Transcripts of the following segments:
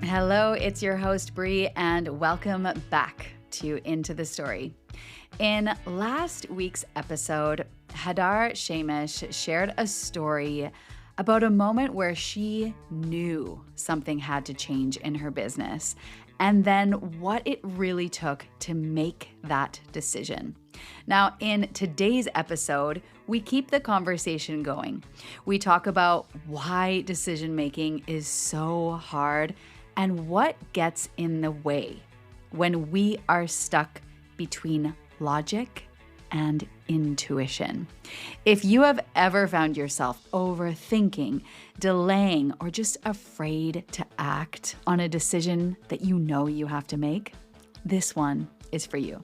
Hello, it's your host, Bree, and welcome back to Into the Story. In last week's episode, Hadar Shemesh shared a story about a moment where she knew something had to change in her business, and then what it really took to make that decision. Now, in today's episode, we keep the conversation going. We talk about why decision making is so hard and what gets in the way when we are stuck between logic and intuition. If you have ever found yourself overthinking, delaying, or just afraid to act on a decision that you know you have to make, this one is for you.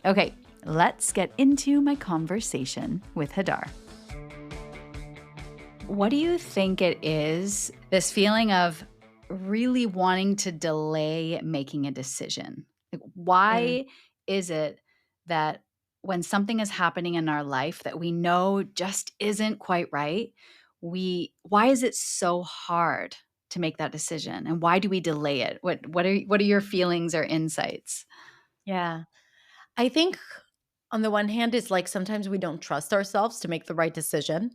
Okay, let's get into my conversation with Hadar. What do you think it is, this feeling of really wanting to delay making a decision? Like, Mm. why is it that when something is happening in our life that we know just isn't quite right, why is it so hard to make that decision? And why do we delay it? What are your feelings or insights? Yeah. I think on the one hand, it's like sometimes we don't trust ourselves to make the right decision.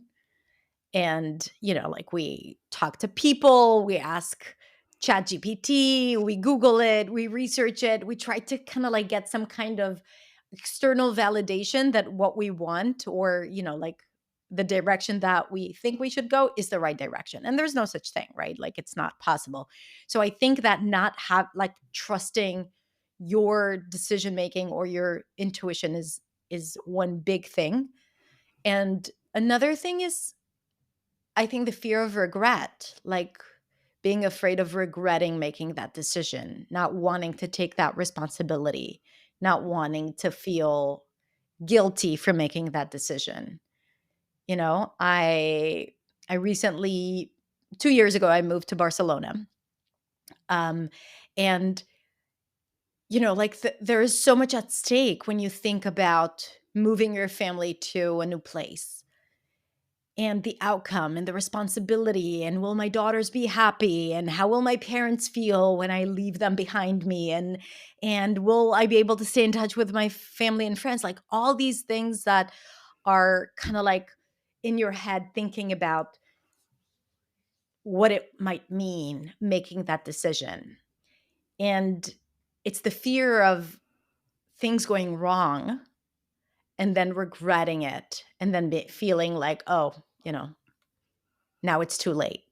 And, like we talk to people, we ask ChatGPT, we Google it, we research it, we try to kind of like get some kind of external validation that what we want or, like the direction that we think we should go is the right direction. And there's no such thing, right? Like it's not possible. So I think that not have like trusting your decision making or your intuition is one big thing. And another thing is I think the fear of regret, like being afraid of regretting making that decision, not wanting to take that responsibility, not wanting to feel guilty for making that decision. I recently 2 years ago I moved to Barcelona. Um and there is so much at stake when you think about moving your family to a new place and the outcome and the responsibility, and will my daughters be happy, and how will my parents feel when I leave them behind me, and will I be able to stay in touch with my family and friends, like all these things that are kind of like in your head thinking about what it might mean making that decision. And it's the fear of things going wrong and then regretting it and then feeling like, oh, now it's too late.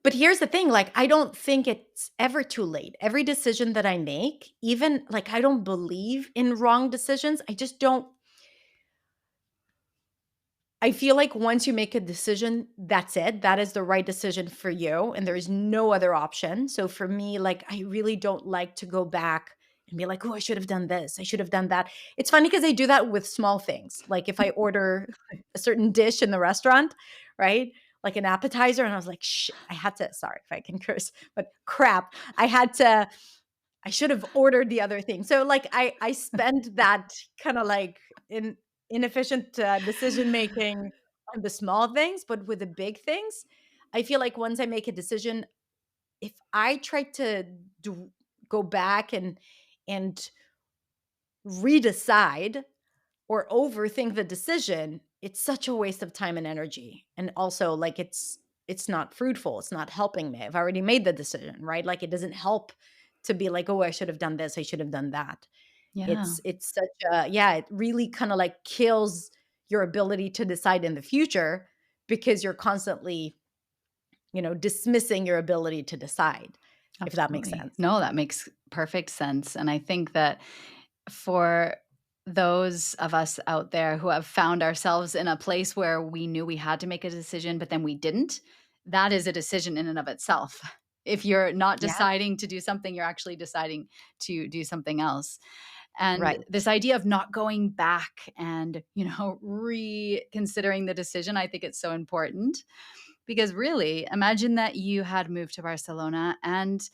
But here's the thing, like, I don't think it's ever too late. Every decision that I make, even like, I don't believe in wrong decisions. I just don't. I feel like once you make a decision, that's it. That is the right decision for you. And there is no other option. So for me, like, I really don't like to go back and be like, oh, I should have done this. I should have done that. It's funny because I do that with small things. Like if I order a certain dish in the restaurant, right? Like an appetizer. And I was like, shit, I had to, sorry if I can curse, but crap. I should have ordered the other thing. So like I spend that kind of like in inefficient decision making on the small things, but with the big things, I feel like once I make a decision, if I try to do, go back and redecide or overthink the decision, it's such a waste of time and energy. And also like it's not fruitful. It's not helping me. I've already made the decision, right? Like it doesn't help to be like, "Oh, I should have done this. I should have done that." Yeah. It's such a yeah, it really kind of like kills your ability to decide in the future because you're constantly, dismissing your ability to decide, if that makes Absolutely. sense. No, that makes perfect sense. And I think that for those of us out there who have found ourselves in a place where we knew we had to make a decision, but then we didn't, that is a decision in and of itself. If you're not Yeah, deciding to do something, you're actually deciding to do something else. And right. this idea of not going back and, reconsidering the decision, I think it's so important because really, imagine that you had moved to Barcelona and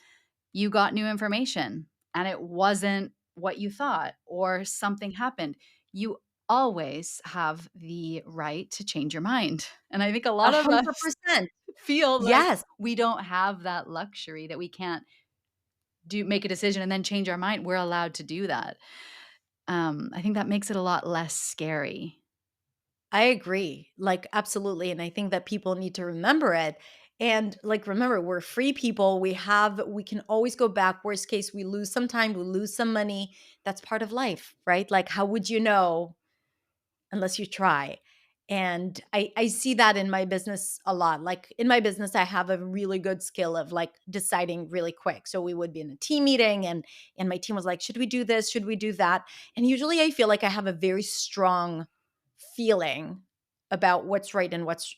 you got new information and it wasn't what you thought or something happened. You always have the right to change your mind. And I think a lot of us 100%. feel like Yes. we don't have that luxury, that we can't do make a decision and then change our mind. We're allowed to do that. I think that makes it a lot less scary. I agree, like, absolutely, and I think that people need to remember it, and, like, remember, we're free people, we can always go back, worst case, we lose some time, we lose some money, that's part of life, right? Like, how would you know unless you try? And I see that in my business a lot. Like, in my business, I have a really good skill of, like, deciding really quick. So we would be in a team meeting and my team was like, "Should we do this? Should we do that?" And usually I feel like I have a very strong feeling about what's right and what's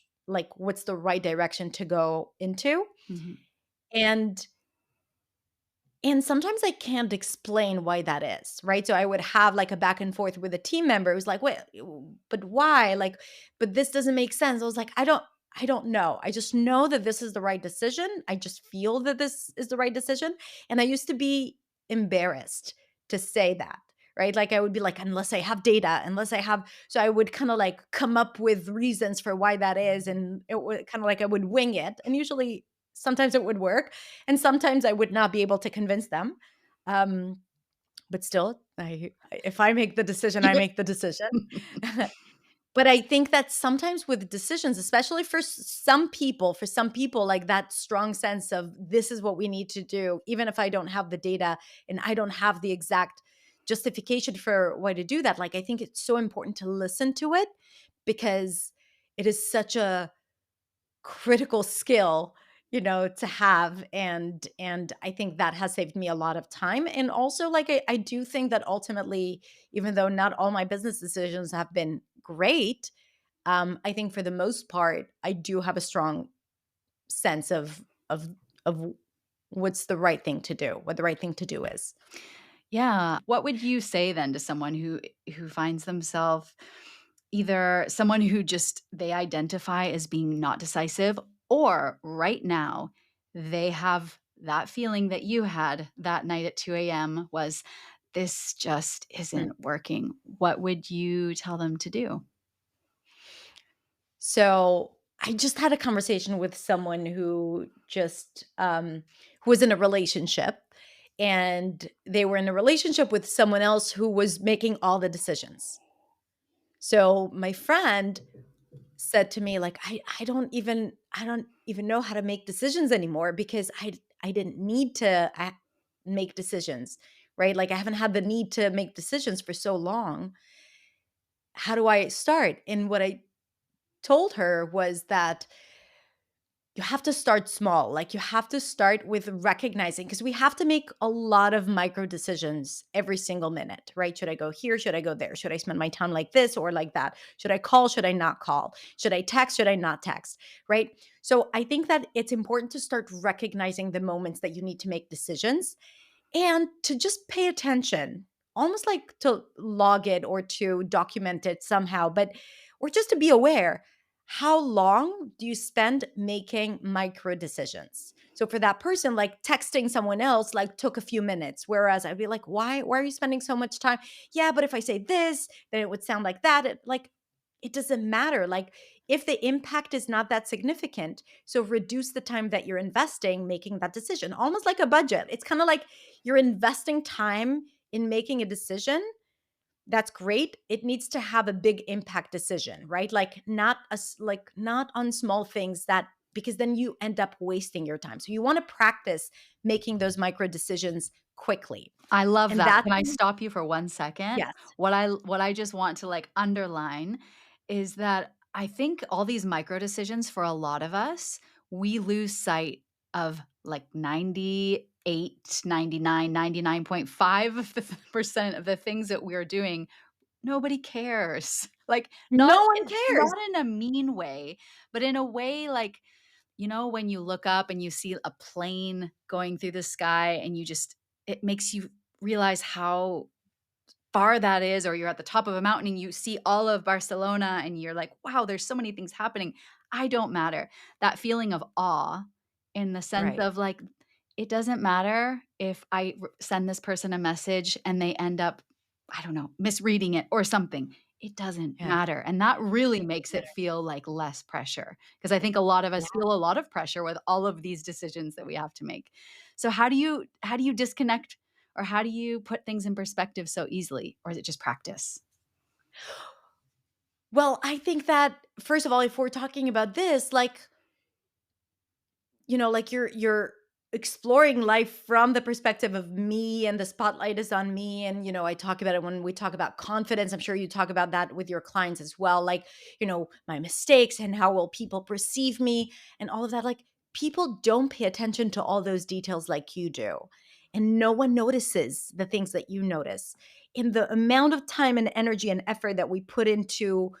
the right direction to go into. Mhm. And sometimes I can't explain why that is, right? So I would have like a back and forth with a team member who's like, "Wait, but why? Like, but this doesn't make sense." I was like, I don't know. I just know that this is the right decision. I just feel that this is the right decision." And I used to be embarrassed to say that, right? Like I would be like, "Unless I have data, unless I have," so I would kind of like come up with reasons for why that is. And it would kind of like I would wing it. And usually sometimes it would work and sometimes I would not be able to convince them. Um, but still, if I make the decision, I make the decision. But I think that sometimes with decisions, especially for some people, like that strong sense of this is what we need to do, even if I don't have the data and I don't have the exact justification for why to do that. Like, I think it's so important to listen to it because it is such a critical skill, to have, and I think that has saved me a lot of time, and also, like, I do think that ultimately, even though not all my business decisions have been great, I think for the most part, I do have a strong sense of what's the right thing to do, what the right thing to do is. Yeah. What would you say then to someone who finds themselves either someone who just they identify as being not decisive, or right now they have that feeling that you had that night at 2 a.m. was this just Mm. isn't working. What would you tell them to do? So, I just had a conversation with someone who was in a relationship, and they were in a relationship with someone else who was making all the decisions. So, my friend said to me, like, I don't even know how to make decisions anymore because I didn't need to make decisions, right? Like, I haven't had the need to make decisions for so long. How do I start?" And what I told her was that you have to start small. Like, you have to start with recognizing, because we have to make a lot of micro decisions every single minute, right? Should I go here? Should I go there? Should I spend my time like this or like that? Should I call? Should I not call? Should I text? Should I not text? Right? So I think that it's important to start recognizing the moments that you need to make decisions and to just pay attention, almost like to log it or to document it somehow, but or just to be aware. How long do you spend making micro decisions? So for that person, like texting someone else, like took a few minutes. Whereas I'd be like, why are you spending so much time? Yeah, but if I say this, then it would sound like that. It doesn't matter. Like, if the impact is not that significant, so reduce the time that you're investing making that decision, almost like a budget. It's kind of like you're investing time in making a decision. That's great. It needs to have a big impact decision, right? Like, not on small things, that because then you end up wasting your time. So you want to practice making those micro decisions quickly. I love And that. that's Can I stop you for 1 second? yes. What I just want to, like, underline is that I think all these micro decisions for a lot of us, we lose sight of, like, 98, 99, 99.5 of the percent of the things that we're doing, nobody cares. Like, No one cares. not in a mean way, but in a way like, when you look up and you see a plane going through the sky and it makes you realize how far that is, or you're at the top of a mountain and you see all of Barcelona and you're like, "Wow, there's so many things happening." I don't matter. That feeling of awe in the sense Right. of like, it doesn't matter if send this person a message and they end up, I don't know, misreading it or something. It doesn't Yeah. matter. And that really It makes doesn't it feel like less pressure because I think a lot of us matter. feel a lot of pressure with all of these decisions that we have to make. So how do you disconnect, or how do you put things in perspective so easily, or is it just practice? Well, I think that first of all, if we're talking about this, like, like you're exploring life from the perspective of me and the spotlight is on me. And, I talk about it when we talk about confidence. I'm sure you talk about that with your clients as well. Like, my mistakes and how will people perceive me and all of that. Like, people don't pay attention to all those details like you do. And no one notices the things that you notice. In the amount of time and energy and effort that we put into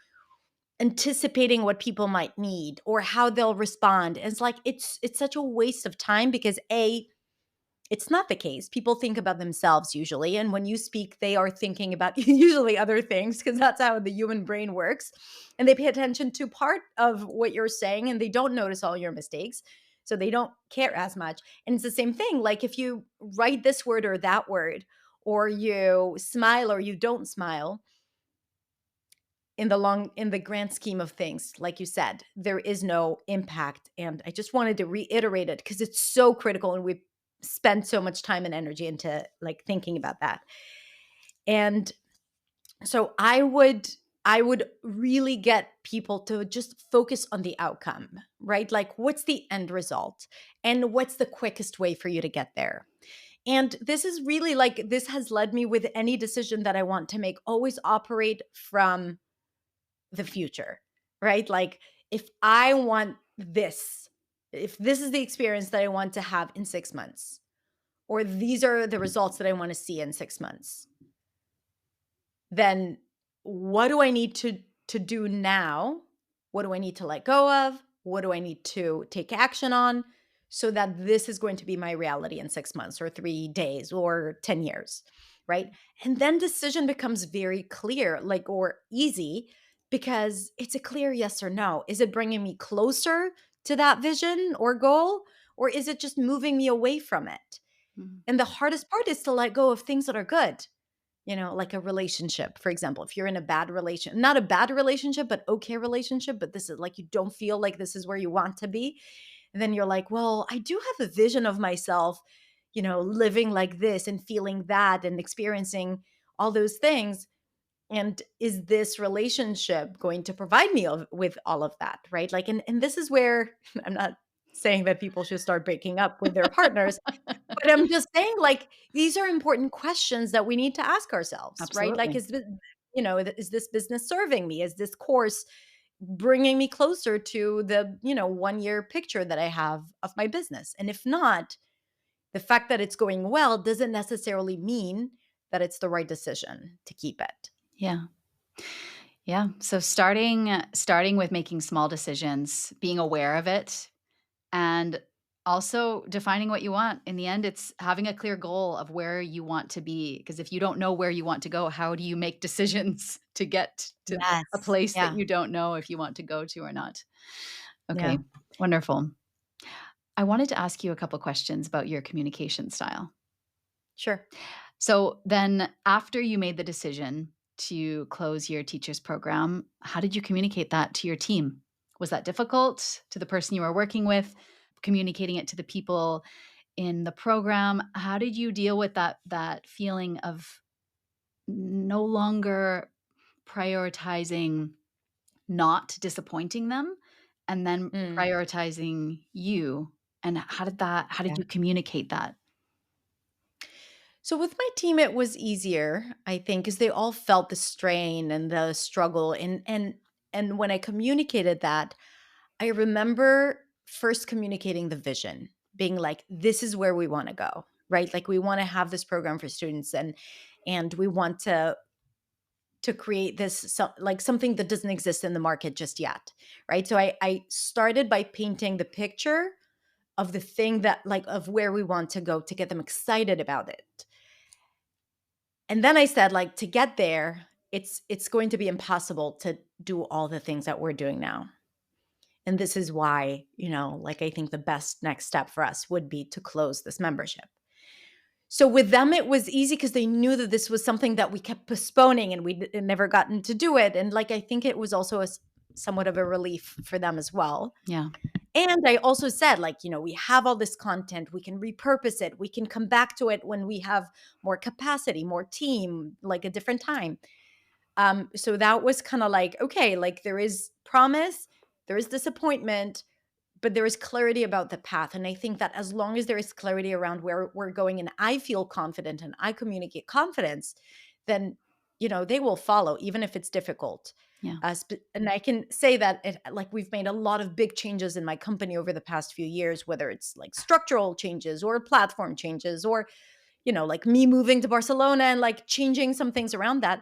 anticipating what people might need or how they'll respond. It's like it's such a waste of time because it's not the case. People think about themselves usually, and when you speak, they are thinking about usually other things because that's how the human brain works. And they pay attention to part of what you're saying and they don't notice all your mistakes. So they don't care as much. And it's the same thing. Like if you write this word or that word, or you smile or you don't smile, in the grand scheme of things, like you said, there is no impact. And I just wanted to reiterate it because it's so critical and we've spent so much time and energy into like thinking about that. And so I would really get people to just focus on the outcome, right? Like what's the end result and what's the quickest way for you to get there? And this is really like this has led me with any decision that I want to make, always operate from the future, right? Like if I want this, if this is the experience that I want to have in 6 months, or these are the results that I want to see in 6 months, then what do I need to do now? What do I need to let go of? What do I need to take action on so that this is going to be my reality in 6 months or 3 days or 10 years, right? And then decision becomes very clear, like, or easy because it's a clear yes or no. Is it bringing me closer to that vision or goal? Or is it just moving me away from it? Mhm. And the hardest part is to let go of things that are good, like a relationship, for example. If you're in a bad relation, not a bad relationship, but okay relationship, but this is like you don't feel like this is where you want to be. And then you're like, well, I do have a vision of myself, living like this and feeling that and experiencing all those things. And is this relationship going to provide me with all of that? Right. Like, and this is where I'm not saying that people should start breaking up with their partners, but I'm just saying, like, these are important questions that we need to ask ourselves, right? Like, Absolutely. is this business serving me? Is this course bringing me closer to the, 1 year picture that I have of my business? And if not, the fact that it's going well doesn't necessarily mean that it's the right decision to keep it. Yeah. Yeah. So starting with making small decisions, being aware of it, and also defining what you want. In the end, it's having a clear goal of where you want to be. Because if you don't know where you want to go, how do you make decisions to get to a Yes. place that Yeah. you don't know if you want to go to or not? Yeah. Okay, wonderful. I wanted to ask you a couple questions about your communication style. Sure. So then, after you made the decision to close your teacher's program, how did you communicate that to your team? Was that difficult to the person you were working with? Communicating it to the people in the program? How did you deal with that feeling of no longer prioritizing not disappointing them and then Mm, prioritizing you? And how did yeah. you communicate that? So with my team, it was easier, I think, because they all felt the strain and the struggle. And when I communicated that, I remember first communicating the vision, being like, this is where we want to go, right? Like we want to have this program for students and we want to create this like something that doesn't exist in the market just yet. Right. So I started by painting the picture of the thing that like of where we want to go to get them excited about it. And then I said, like, to get there, it's going to be impossible to do all the things that we're doing now. And this is why, like I think the best next step for us would be to close this membership. So with them, it was easy because they knew that this was something that we kept postponing and we never gotten to do it. And like I think it was also somewhat of a relief for them as well. Yeah. And I also said, like, we have all this content, we can repurpose it, we can come back to it when we have more capacity, more team, like a different time. So that was kind of like, okay, like there is promise, there is disappointment, but there is clarity about the path. And I think that as long as there is clarity around where we're going and I feel confident and I communicate confidence, then, they will follow, even if it's difficult. Yeah. And I can say that like we've made a lot of big changes in my company over the past few years, whether it's like structural changes or platform changes or, like me moving to Barcelona and like changing some things around that.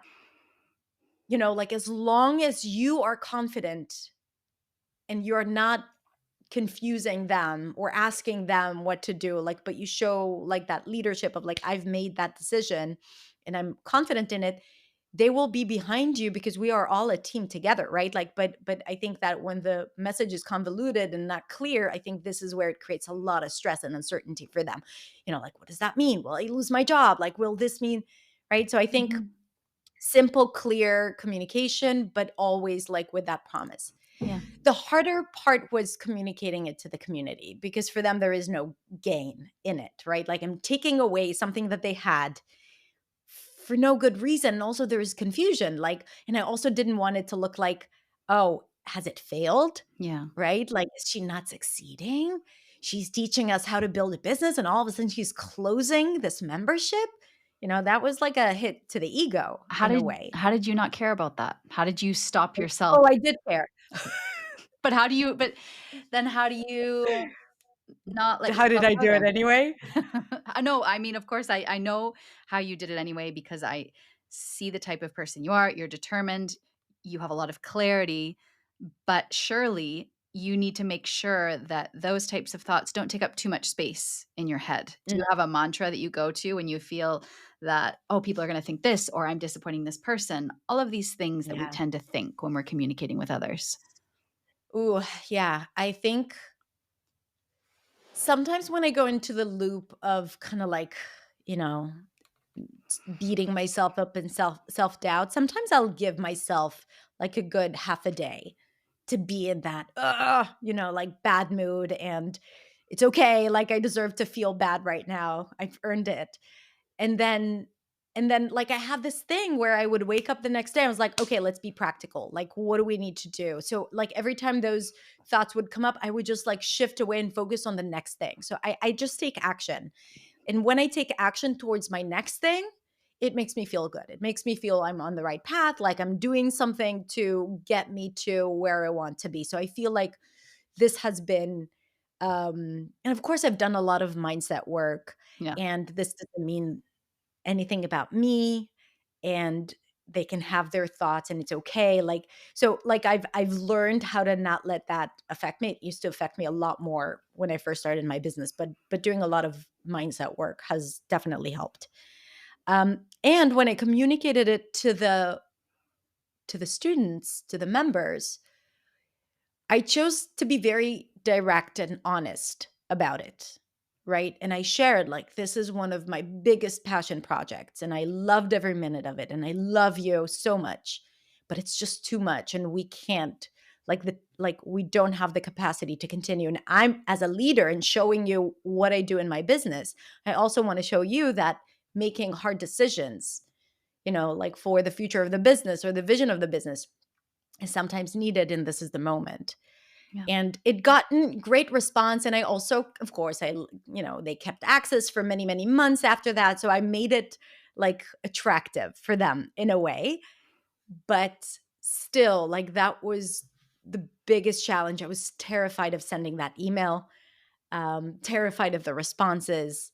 Like as long as you are confident and you're not confusing them or asking them what to do, like, but you show like that leadership of like, I've made that decision and I'm confident in it, they will be behind you because we are all a team together, right? Like, but I think that when the message is convoluted and not clear, I think this is where it creates a lot of stress and uncertainty for them. Like, what does that mean? Will I lose my job? Like, will this mean, right? So I think Mhm. simple, clear communication, but always like with that promise. Yeah. The harder part was communicating it to the community because for them, there is no gain in it, right? Like I'm taking away something that they had for no good reason. And also there is confusion. Like, and I also didn't want it to look like, oh, has it failed? Yeah. Right? Like, is she not succeeding? She's teaching us how to build a business, and all of a sudden she's closing this membership. That was like a hit to the ego How in a did way. how did you not care about that? How did you stop yourself? Oh, I did care. But then how do you not let How did yourself I go do it there? anyway? I know, I mean, of course, I know how you did it anyway because I see the type of person you are. You're determined, you have a lot of clarity, but surely you need to make sure that those types of thoughts don't take up too much space in your head. Do Mm, you have a mantra that you go to when you feel that, oh, people are going to think this, or I'm disappointing this person? All of these things that we yeah. tend to think when we're communicating with others. Ooh, yeah. I think sometimes when I go into the loop of kind of like, you know, beating myself up and self-doubt, sometimes I'll give myself like a good half a day to be in that like bad mood and it's okay, like I deserve to feel bad right now. I've earned it. And then like I have this thing where I would wake up the next day. I was like, okay, let's be practical. Like, what do we need to do? So like every time those thoughts would come up, I would just like shift away and focus on the next thing. So I just take action. And when I take action towards my next thing, it makes me feel good. It makes me feel I'm on the right path, like I'm doing something to get me to where I want to be. So I feel like this has been and of course I've done a lot of mindset work, Yeah. and this doesn't mean anything about me, and they can have their thoughts and it's okay. Like, so like I've learned how to not let that affect me. It used to affect me a lot more when I first started my business, but doing a lot of mindset work has definitely helped. And when I communicated it to the students, to the members, I chose to be very direct and honest about it, right? And I shared, like, this is one of my biggest passion projects, and I loved every minute of it, and I love you so much, but it's just too much, and we can't, we don't have the capacity to continue. And I'm, as a leader and showing you what I do in my business, I also want to show you that making hard decisions, like for the future of the business or the vision of the business is sometimes needed, and this is the moment. Yeah. And it gotten great response, and I also, of course, they kept access for many, many months after that, so I made it, like, attractive for them in a way, but still, like, that was the biggest challenge. I was terrified of sending that email, terrified of the responses,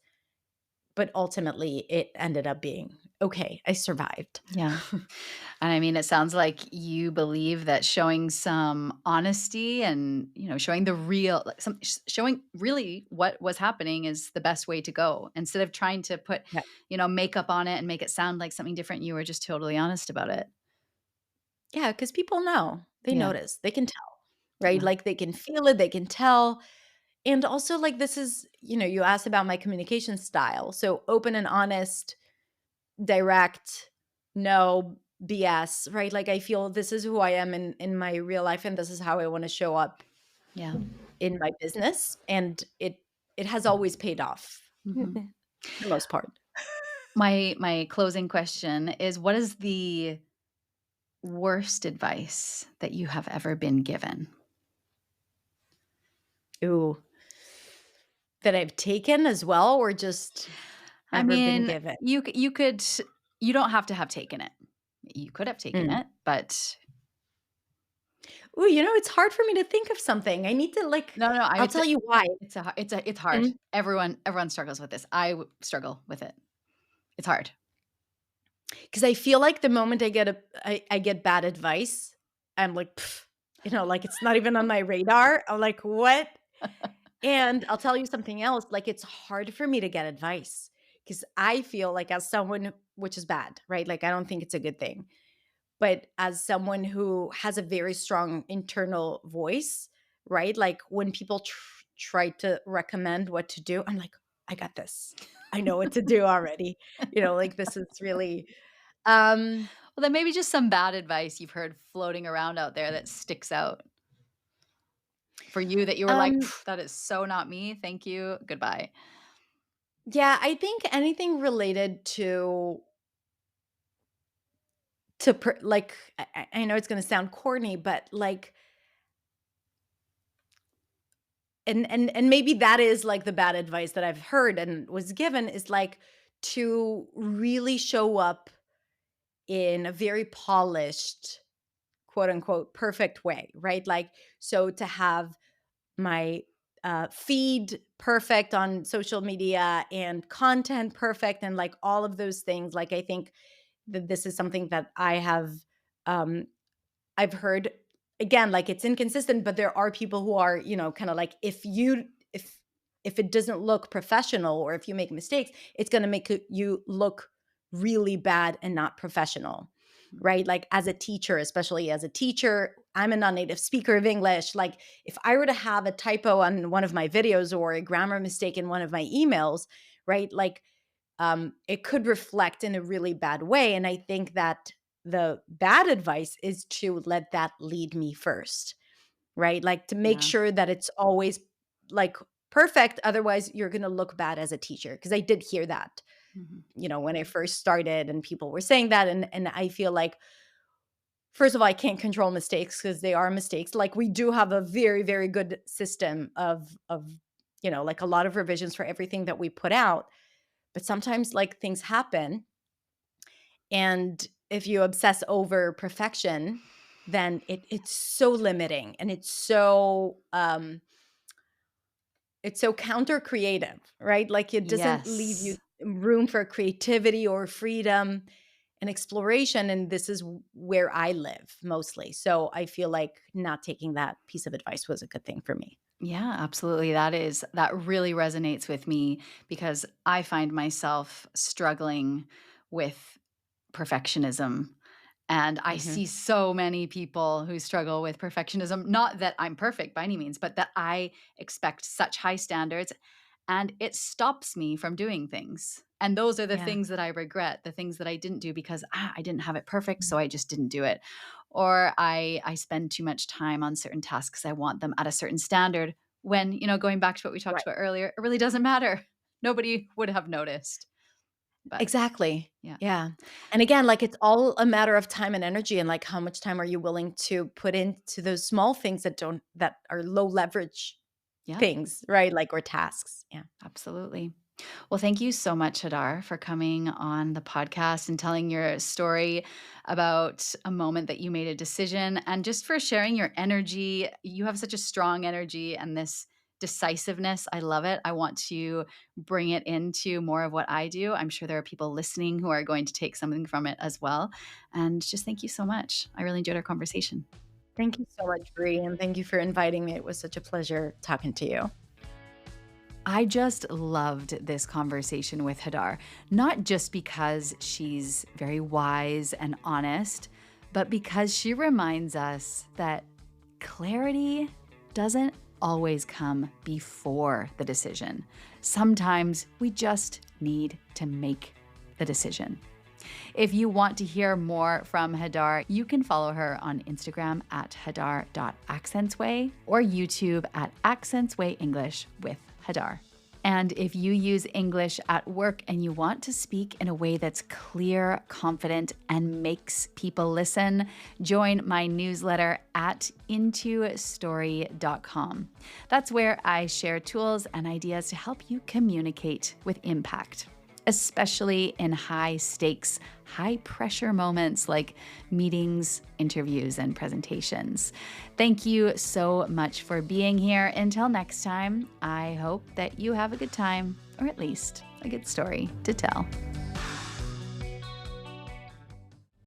but ultimately, it ended up being okay. I survived. Yeah. And I mean, it sounds like you believe that showing some honesty and, showing the real, like showing really what was happening is the best way to go. Instead of trying to put, Yeah. makeup on it and make it sound like something different, you were just totally honest about it. Yeah, because people know. They Yeah. notice. They can tell, right? Yeah. Like, they can feel it, they can tell. And also, like, this is, you asked about my communication style. So open and honest, direct, no BS, right? Like, I feel this is who I am in my real life, and this is how I want to show up Yeah. in my business, and it has always paid off for Mhm. the most part. My closing question is, what is the worst advice that you have ever been given? Ooh, that I've taken as well, or just I ever been mean, given? you could you don't have to have taken it. You could have taken Mm. it, but Ooh, it's hard for me to think of something. I need to, like, no, I I'll would say tell you why. it's hard. Mm. Everyone struggles with this. Struggle with it. It's hard. 'Cause I feel like the moment I get bad advice, I'm like, "Pff," like, it's not even on my radar. I'm like, "What?" And I'll tell you something else, like, it's hard for me to get advice because I feel like as someone, which is bad, right? Like, I don't think it's a good thing. But as someone who has a very strong internal voice, right? Like, when people try to recommend what to do, I'm like, "I got this. I know what to do already." Like, this is really, um Well, then maybe just some bad advice you've heard floating around out there that sticks out for you that you were like, um, "Pff, that is so not me. Thank you. Goodbye." yeah, I think anything related like, I know it's gonna sound corny, but, like, and maybe that is, like, the bad advice that I've heard and was given is, like, to really show up in a very polished, quote, unquote, "perfect way," right? Like, so to have my, feed perfect on social media and content perfect and, like, all of those things, like, I think that this is something that um I've heard, again, like, it's inconsistent, but there are people who are, kinda like, if it doesn't look professional or if you make mistakes, it's gonna make you look really bad and not professional, right? Like, as a teacher, especially as a teacher, I'm a non-native speaker of English. Like, if I were to have a typo on one of my videos or a grammar mistake in one of my emails, right? Like, it could reflect in a really bad way. And I think that the bad advice is to let that lead me first, right? Like, to make Yeah. sure that it's always, like, perfect. Otherwise, you're going to look bad as a teacher. Cause I did hear that, Mhm. when I first started and people were saying that. And I feel like, first of all, I can't control mistakes because they are mistakes. Like, we do have a very, very good system of, like, a lot of revisions for everything that we put out. But sometimes, like, things happen, and if you obsess over perfection, then it's so limiting, and it's so counter creative, right? Like, it doesn't leave you Yes. room for creativity or freedom and exploration, and this is where I live mostly. So I feel like not taking that piece of advice was a good thing for me. Yeah, absolutely. That really resonates with me because I find myself struggling with perfectionism. And I Mhm. see so many people who struggle with perfectionism. Not that I'm perfect by any means, but that I expect such high standards and it stops me from doing things. And those are the Yeah. things that I regret, the things that I didn't do because I didn't have it perfect, so Mhm. I just didn't do it. Or I spend too much time on certain tasks. I want them at a certain standard when, going back to what we talked Right. about earlier, it really doesn't matter. Nobody would have noticed. But Exactly. yeah. Yeah. And again, like, it's all a matter of time and energy, and, like, how much time are you willing to put into those small things that are low leverage Yeah, things, right? Like, or tasks. Yeah. absolutely. Well, thank you so much, Hadar, for coming on the podcast and telling your story about a moment that you made a decision and just for sharing your energy. You have such a strong energy and this decisiveness. I love it. I want to bring it into more of what I do. I'm sure there are people listening who are going to take something from it as well. And just thank you so much. I really enjoyed our conversation. Thank you so much, Bree, and thank you for inviting me. It was such a pleasure talking to you. I just loved this conversation with Hadar, not just because she's very wise and honest, but because she reminds us that clarity doesn't always come before the decision. Sometimes we just need to make the decision. If you want to hear more from Hadar, you can follow her on Instagram at hadar.accentsway or YouTube at Accentsway English with Hadar. And if you use English at work and you want to speak in a way that's clear, confident, and makes people listen, join my newsletter at intostory.com. That's where I share tools and ideas to help you communicate with impact, especially in high stakes, high pressure moments like meetings, interviews, and presentations. Thank you so much for being here. Until next time, I hope that you have a good time, or at least a good story to tell.